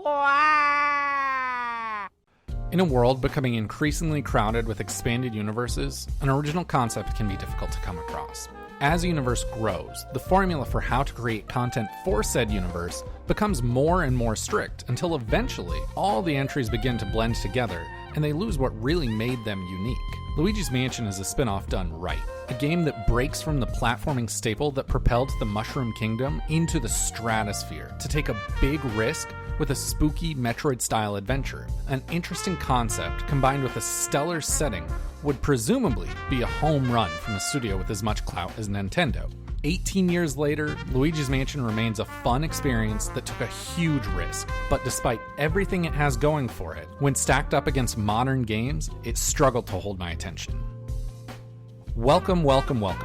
In a world becoming increasingly crowded with expanded universes, an original concept can be difficult to come across. As a universe grows, the formula for how to create content for said universe becomes more and more strict until eventually all the entries begin to blend together and they lose what really made them unique. Luigi's Mansion is a spin-off done right. A game that breaks from the platforming staple that propelled the Mushroom Kingdom into the stratosphere to take a big risk with a spooky Metroid-style adventure. An interesting concept combined with a stellar setting would presumably be a home run from a studio with as much clout as Nintendo. 18 years later, Luigi's Mansion remains a fun experience that took a huge risk, but despite everything it has going for it, when stacked up against modern games, it struggled to hold my attention. Welcome everyone.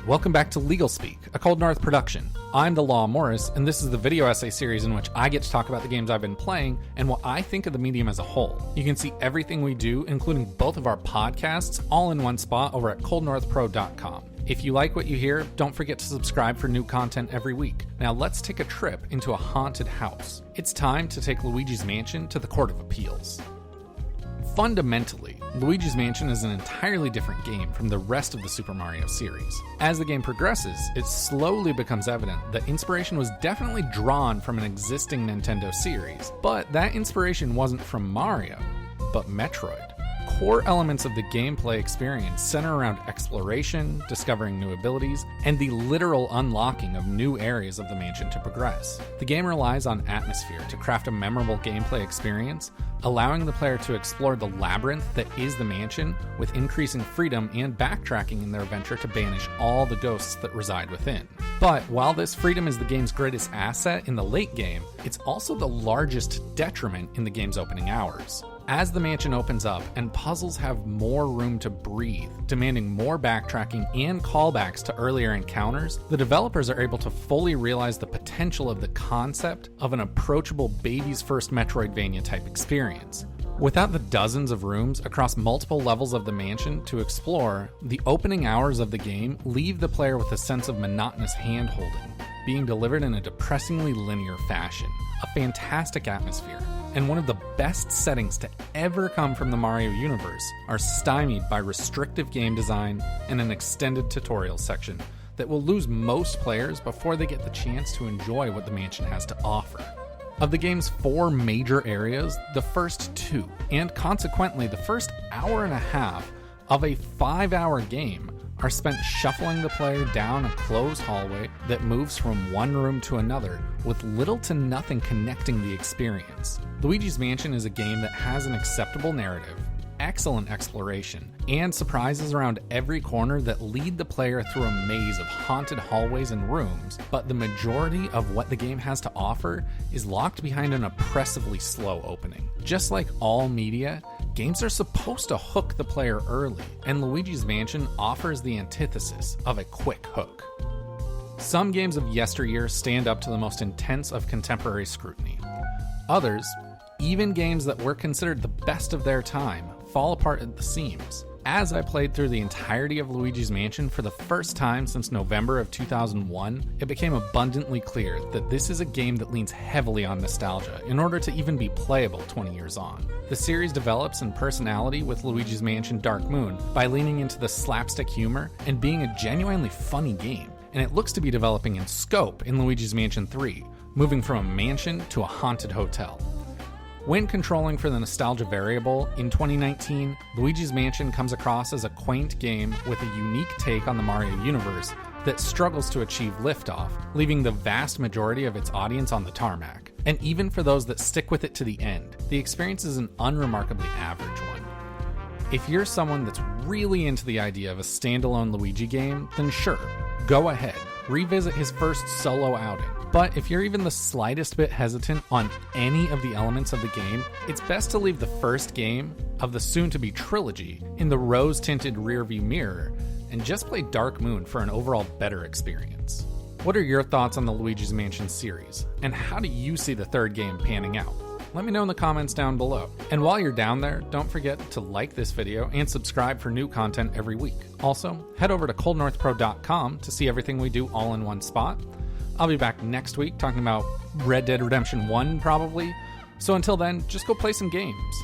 Welcome back to LegalSpeak, a Cold North production. I'm the Law Morris, and this is the video essay series in which I get to talk about the games I've been playing and what I think of the medium as a whole. You can see everything we do, including both of our podcasts, all in one spot over at coldnorthpro.com. If you like what you hear, don't forget to subscribe for new content every week. Now let's take a trip into a haunted house. It's time to take Luigi's Mansion to the Court of Appeals. Fundamentally, Luigi's Mansion is an entirely different game from the rest of the Super Mario series. As the game progresses, it slowly becomes evident that inspiration was definitely drawn from an existing Nintendo series, but that inspiration wasn't from Mario, but Metroid. Core elements of the gameplay experience center around exploration, discovering new abilities, and the literal unlocking of new areas of the mansion to progress. The game relies on atmosphere to craft a memorable gameplay experience, allowing the player to explore the labyrinth that is the mansion with increasing freedom and backtracking in their venture to banish all the ghosts that reside within. But while this freedom is the game's greatest asset in the late game, it's also the largest detriment in the game's opening hours. As the mansion opens up and puzzles have more room to breathe, demanding more backtracking and callbacks to earlier encounters, the developers are able to fully realize the potential of the concept of an approachable baby's first Metroidvania type experience. Without the dozens of rooms across multiple levels of the mansion to explore, the opening hours of the game leave the player with a sense of monotonous hand-holding, being delivered in a depressingly linear fashion, a fantastic atmosphere, and one of the best settings to ever come from the Mario universe are stymied by restrictive game design and an extended tutorial section that will lose most players before they get the chance to enjoy what the mansion has to offer. Of the game's 4 major areas, the first 2, and consequently the first hour and a half of a 5-hour game, are spent shuffling the player down a closed hallway that moves from one room to another with little to nothing connecting the experience. Luigi's Mansion is a game that has an acceptable narrative, excellent exploration, and surprises around every corner that lead the player through a maze of haunted hallways and rooms, but the majority of what the game has to offer is locked behind an oppressively slow opening. Just like all media, games are supposed to hook the player early, and Luigi's Mansion offers the antithesis of a quick hook. Some games of yesteryear stand up to the most intense of contemporary scrutiny. Others, even games that were considered the best of their time, fall apart at the seams. As I played through the entirety of Luigi's Mansion for the first time since November of 2001, it became abundantly clear that this is a game that leans heavily on nostalgia in order to even be playable 20 years on. The series develops in personality with Luigi's Mansion Dark Moon by leaning into the slapstick humor and being a genuinely funny game, and it looks to be developing in scope in Luigi's Mansion 3, moving from a mansion to a haunted hotel. When controlling for the nostalgia variable, in 2019, Luigi's Mansion comes across as a quaint game with a unique take on the Mario universe that struggles to achieve liftoff, leaving the vast majority of its audience on the tarmac. And even for those that stick with it to the end, the experience is an unremarkably average one. If you're someone that's really into the idea of a standalone Luigi game, then sure, go ahead, revisit his first solo outing. But if you're even the slightest bit hesitant on any of the elements of the game, it's best to leave the first game of the soon-to-be trilogy in the rose-tinted rearview mirror and just play Dark Moon for an overall better experience. What are your thoughts on the Luigi's Mansion series, and how do you see the third game panning out? Let me know in the comments down below. And while you're down there, don't forget to like this video and subscribe for new content every week. Also, head over to coldnorthpro.com to see everything we do all in one spot. I'll be back next week talking about Red Dead Redemption 1 probably, So until then, just go play some games.